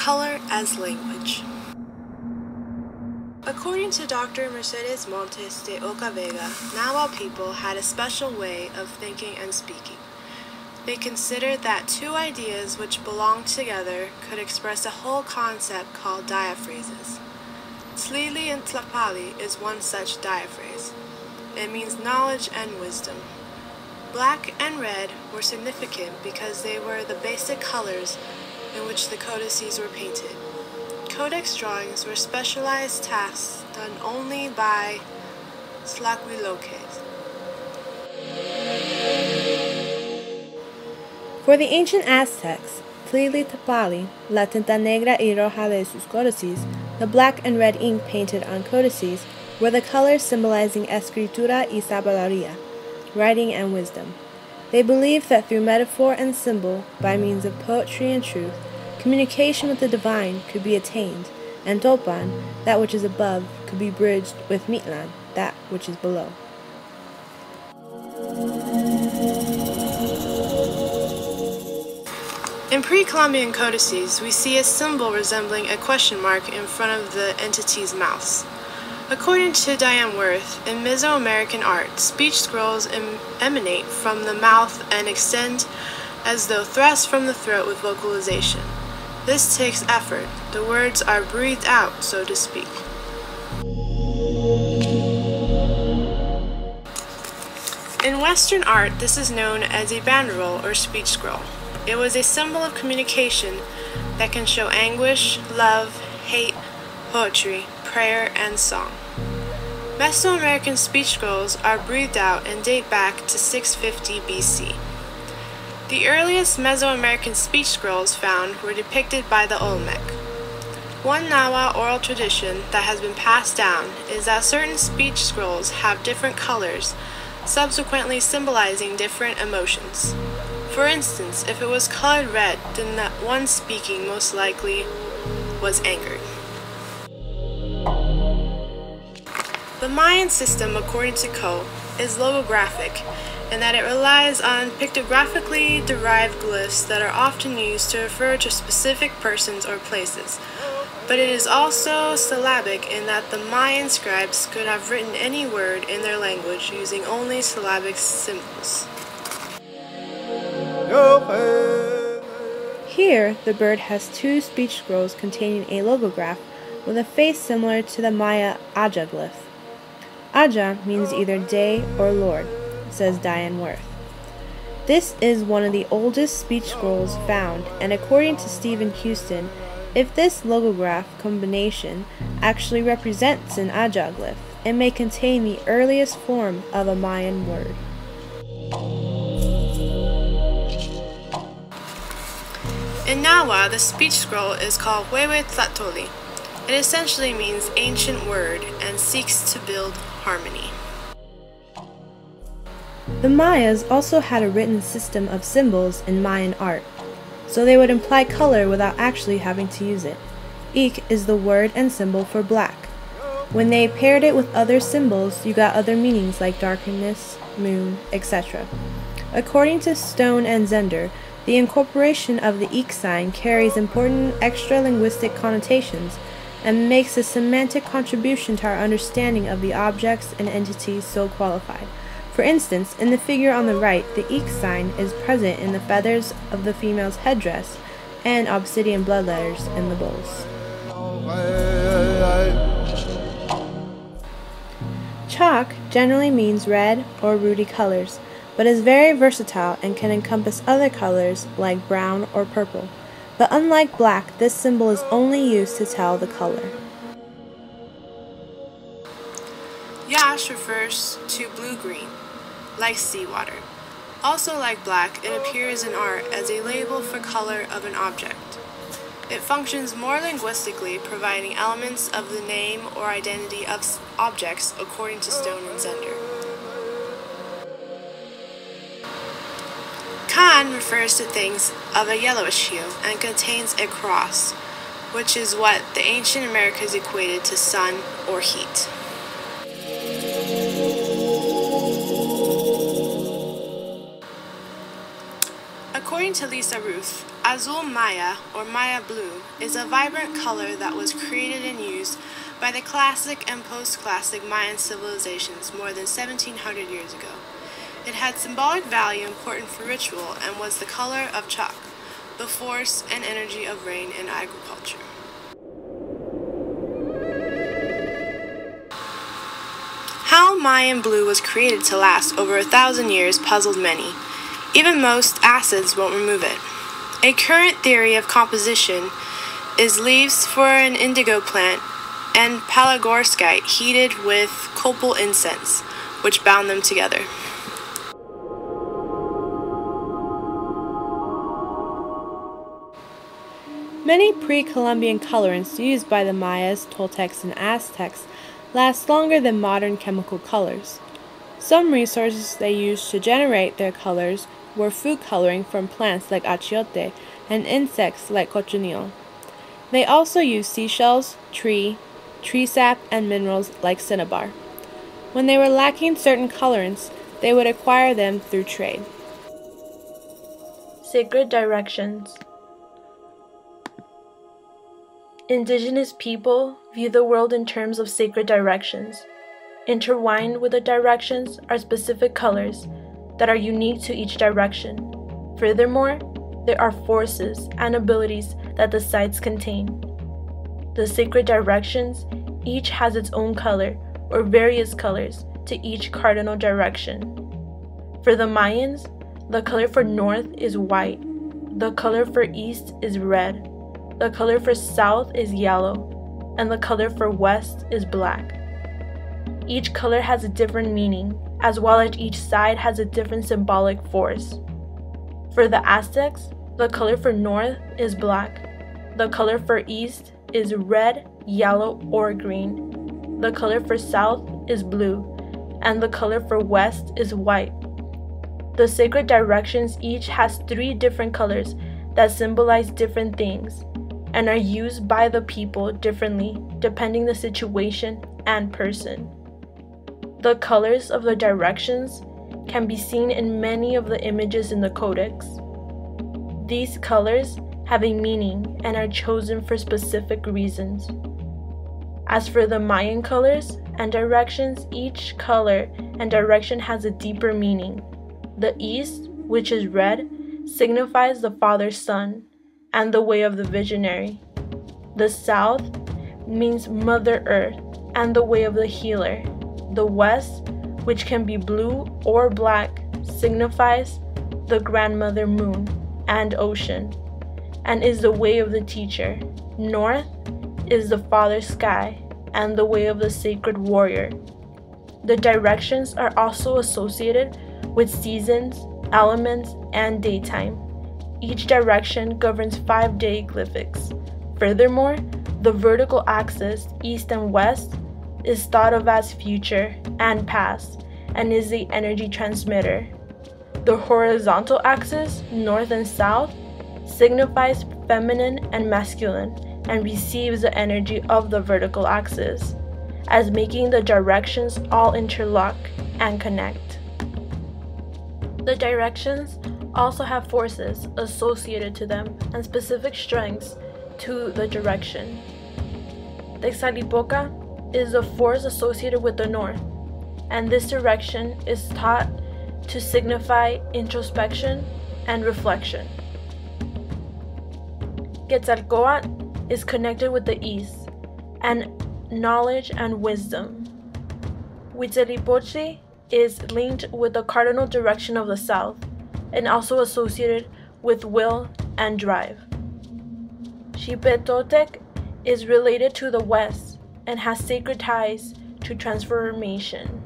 color as language. According to Dr. Mercedes Montes de Oca Vega, Nahua people had a special way of thinking and speaking. They considered that two ideas which belonged together could express a whole concept called diaphrases. Tlili and Tlapali is one such diaphrase. It means knowledge and wisdom. Black and red were significant because they were the basic colors in which the codices were painted. Codex drawings were specialized tasks done only by Tlahuiloques. For the ancient Aztecs, Tlili Tlapali, la tinta negra y roja de sus codices, the black and red ink painted on codices, were the colors symbolizing escritura y sabiduría, writing and wisdom. They believed that through metaphor and symbol, by means of poetry and truth, communication with the divine could be attained, and Topan, that which is above, could be bridged with Mitlan, that which is below. In pre-Columbian codices, we see a symbol resembling a question mark in front of the entity's mouth. According to Diane Worth, in Mesoamerican art, speech scrolls emanate from the mouth and extend as though thrust from the throat with vocalization. This takes effort. The words are breathed out, so to speak. In Western art, this is known as a banderole or speech scroll. It was a symbol of communication that can show anguish, love, hate, poetry, prayer, and song. Mesoamerican speech scrolls are breathed out and date back to 650 BC. The earliest Mesoamerican speech scrolls found were depicted by the Olmec. One Nahua oral tradition that has been passed down is that certain speech scrolls have different colors, subsequently symbolizing different emotions. For instance, if it was colored red, then the one speaking most likely was angered. The Mayan system, according to Coe, is logographic in that it relies on pictographically derived glyphs that are often used to refer to specific persons or places. But it is also syllabic in that the Mayan scribes could have written any word in their language using only syllabic symbols. Here, the bird has two speech scrolls containing a logograph with a face similar to the Maya Aja glyph. Aja means either day or Lord, says Diane Worth. This is one of the oldest speech scrolls found, and according to Stephen Houston, if this logograph combination actually represents an Aja glyph, it may contain the earliest form of a Mayan word. In Nahua, the speech scroll is called Huehuetlatoli. It essentially means ancient word and seeks to build harmony. The Mayas also had a written system of symbols in Mayan art, so they would imply color without actually having to use it. Ik is the word and symbol for black. When they paired it with other symbols, you got other meanings like darkness, moon, etc. According to Stone and Zender, the incorporation of the Ik sign carries important extra-linguistic connotations and makes a semantic contribution to our understanding of the objects and entities so qualified. For instance, in the figure on the right, the Ik sign is present in the feathers of the female's headdress and obsidian blood letters in the bowls. Chalk generally means red or ruddy colors, but is very versatile and can encompass other colors like brown or purple. But unlike black, this symbol is only used to tell the color. Yash refers to blue-green, like seawater. Also like black, it appears in art as a label for color of an object. It functions more linguistically, providing elements of the name or identity of objects according to Stone and Zender. Khan refers to things of a yellowish hue and contains a cross, which is what the ancient Americas equated to sun or heat. According to Lisa Ruth, Azul Maya, or Maya blue, is a vibrant color that was created and used by the classic and post-classic Mayan civilizations more than 1700 years ago. It had symbolic value important for ritual and was the color of chalk, the force and energy of rain and agriculture. How Mayan blue was created to last over 1,000 years puzzled many. Even most acids won't remove it. A current theory of composition is leaves for an indigo plant and palagorskite heated with copal incense, which bound them together. Many pre-Columbian colorants used by the Mayas, Toltecs, and Aztecs last longer than modern chemical colors. Some resources they used to generate their colors were food coloring from plants like achiote and insects like cochineal. They also used seashells, tree sap, and minerals like cinnabar. When they were lacking certain colorants, they would acquire them through trade. Sacred directions. Indigenous people view the world in terms of sacred directions. Intertwined with the directions are specific colors that are unique to each direction. Furthermore, there are forces and abilities that the sites contain. The sacred directions each has its own color or various colors to each cardinal direction. For the Mayans, the color for north is white, the color for east is red, the color for south is yellow, and the color for west is black. Each color has a different meaning, as well as each side has a different symbolic force. For the Aztecs, the color for north is black, the color for east is red, yellow, or green, the color for south is blue, and the color for west is white. The sacred directions each has 3 different colors that symbolize different things, and are used by the people differently depending the situation and person. The colors of the directions can be seen in many of the images in the codex. These colors have a meaning and are chosen for specific reasons. As for the Mayan colors and directions, each color and direction has a deeper meaning. The east, which is red, signifies the Father's Son and the way of the visionary. The south means Mother Earth and the way of the healer. The west, which can be blue or black, signifies the grandmother moon and ocean, and is the way of the teacher. North is the father sky and the way of the sacred warrior. The directions are also associated with seasons, elements, and daytime. Each direction governs 5 deiglifics. Furthermore, the vertical axis, east and west, is thought of as future and past, and is the energy transmitter. The horizontal axis, north and south, signifies feminine and masculine, and receives the energy of the vertical axis, as making the directions all interlock and connect. The directions also have forces associated to them and specific strengths to the direction. Texalipoca is the force associated with the north, and this direction is taught to signify introspection and reflection. Quetzalcoatl is connected with the east and knowledge and wisdom. Huitzilopochtli is linked with the cardinal direction of the south and also associated with will and drive. Xipetotec is related to the west and has sacred ties to transformation.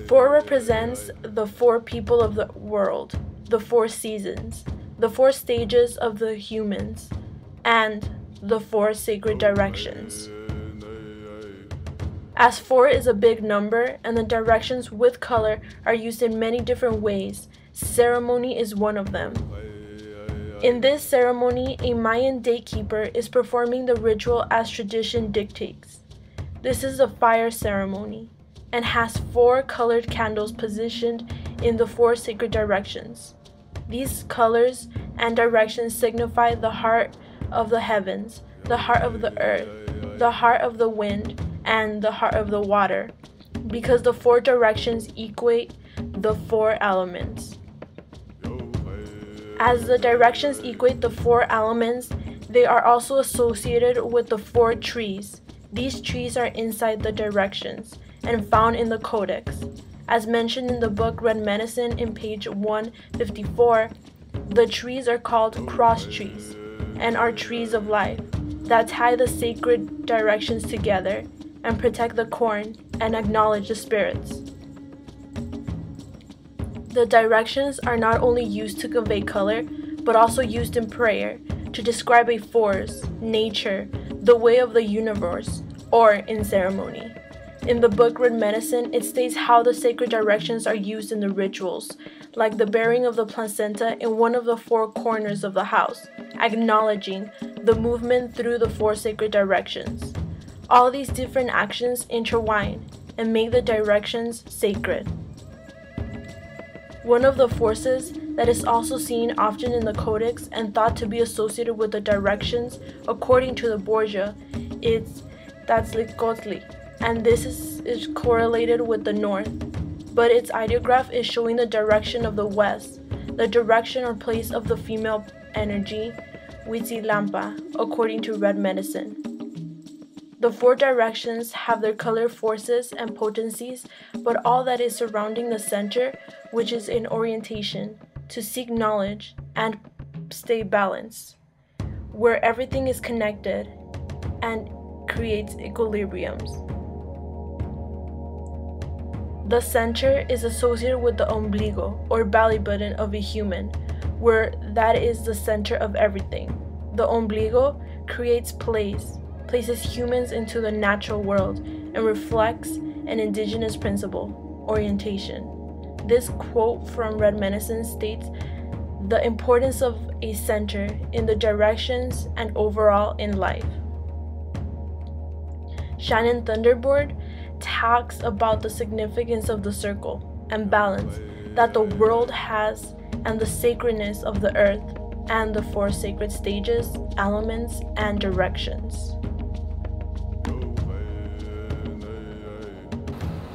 4 represents the 4 people of the world, the 4 seasons, the 4 stages of the humans, and the 4 sacred directions. As 4 is a big number and the directions with color are used in many different ways, ceremony is one of them. In this ceremony, a Mayan daykeeper is performing the ritual as tradition dictates. This is a fire ceremony and has 4 colored candles positioned in the 4 sacred directions. These colors and directions signify the heart of the heavens, the heart of the earth, the heart of the wind, and the heart of the water, because the four directions equate the four elements. As the directions equate the four elements, they are also associated with the four trees. These trees are inside the directions and found in the codex. As mentioned in the book Red Medicine in page 154, the trees are called cross trees and are trees of life that tie the sacred directions together and protect the corn and acknowledge the spirits. The directions are not only used to convey color, but also used in prayer to describe a force, nature, the way of the universe, or in ceremony. In the book Red Medicine, it states how the sacred directions are used in the rituals, like the bearing of the placenta in one of the four corners of the house, acknowledging the movement through the four sacred directions. All these different actions intertwine and make the directions sacred. One of the forces that is also seen often in the codex and thought to be associated with the directions, according to the Borgia, is Tzatlicotli, and this is correlated with the north, but its ideograph is showing the direction of the west, the direction or place of the female energy, Huitzilampa, according to Red Medicine. The four directions have their color forces and potencies, but all that is surrounding the center, which is in orientation, to seek knowledge and stay balanced, where everything is connected and creates equilibriums. The center is associated with the ombligo, or belly button of a human, where that is the center of everything. The ombligo creates places humans into the natural world, and reflects an indigenous principle, orientation. This quote from Red Medicine states the importance of a center in the directions and overall in life. Shannon Thunderboard talks about the significance of the circle and balance that the world has, and the sacredness of the earth and the four sacred stages, elements, and directions.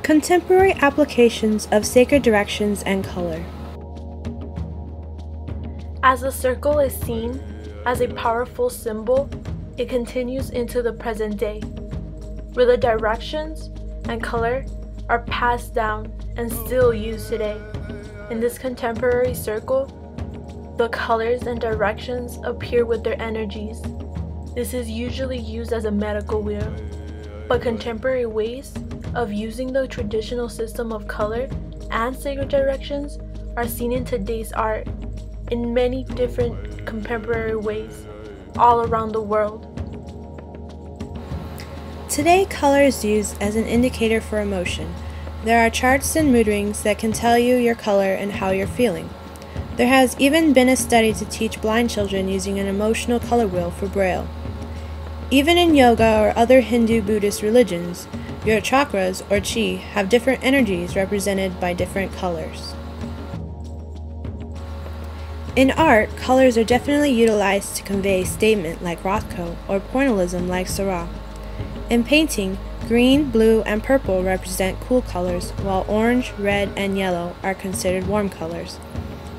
Contemporary applications of sacred directions and color. As the circle is seen as a powerful symbol, it continues into the present day, where the directions and color are passed down and still used today. In this contemporary circle, the colors and directions appear with their energies. This is usually used as a medical wheel, but contemporary ways of using the traditional system of color and sacred directions are seen in today's art in many different contemporary ways all around the world. Today, color is used as an indicator for emotion. There are charts and mood rings that can tell you your color and how you're feeling. There has even been a study to teach blind children using an emotional color wheel for Braille. Even in yoga or other Hindu Buddhist religions, your chakras, or chi, have different energies represented by different colors. In art, colors are definitely utilized to convey a statement like Rothko, or pointillism like Seurat. In painting, green, blue, and purple represent cool colors, while orange, red, and yellow are considered warm colors.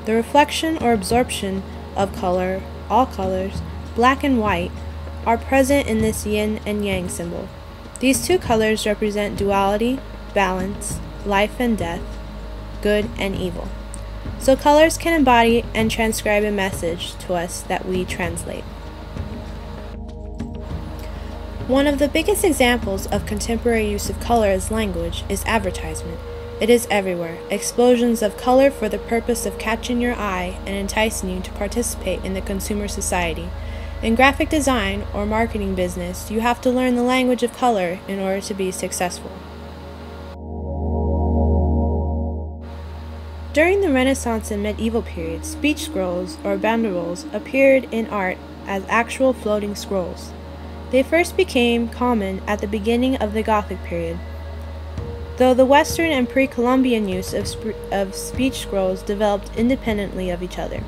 The reflection or absorption of color, all colors, black and white, are present in this yin and yang symbol. These two colors represent duality, balance, life and death, good and evil. So colors can embody and transcribe a message to us that we translate. One of the biggest examples of contemporary use of color as language is advertisement. It is everywhere. Explosions of color for the purpose of catching your eye and enticing you to participate in the consumer society. In graphic design or marketing business, you have to learn the language of color in order to be successful. During the Renaissance and medieval period, speech scrolls or banderoles appeared in art as actual floating scrolls. They first became common at the beginning of the Gothic period. though the Western and Pre-Columbian use of speech scrolls developed independently of each other.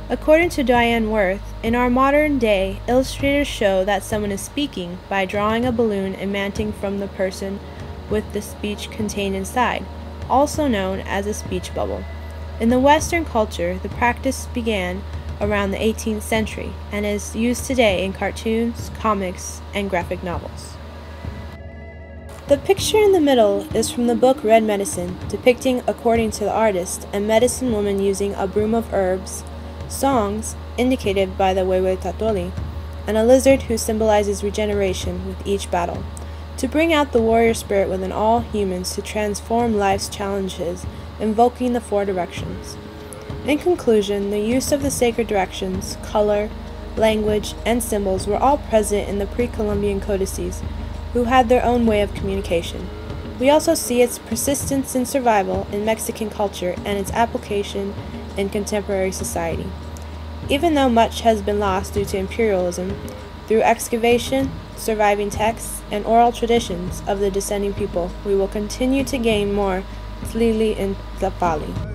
According to Diane Worth, in our modern day, illustrators show that someone is speaking by drawing a balloon emanating from the person with the speech contained inside, also known as a speech bubble. In the Western culture, the practice began around the 18th century and is used today in cartoons, comics, and graphic novels. The picture in the middle is from the book Red Medicine, depicting, according to the artist, a medicine woman using a broom of herbs, songs, indicated by the Wewe Tatoli, and a lizard who symbolizes regeneration with each battle, to bring out the warrior spirit within all humans to transform life's challenges, invoking the four directions. In conclusion, the use of the sacred directions, color, language, and symbols were all present in the pre-Columbian codices, who had their own way of communication. We also see its persistence and survival in Mexican culture and its application in contemporary society. Even though much has been lost due to imperialism, through excavation, surviving texts, and oral traditions of the descending people, we will continue to gain more Tlili and Tlapali.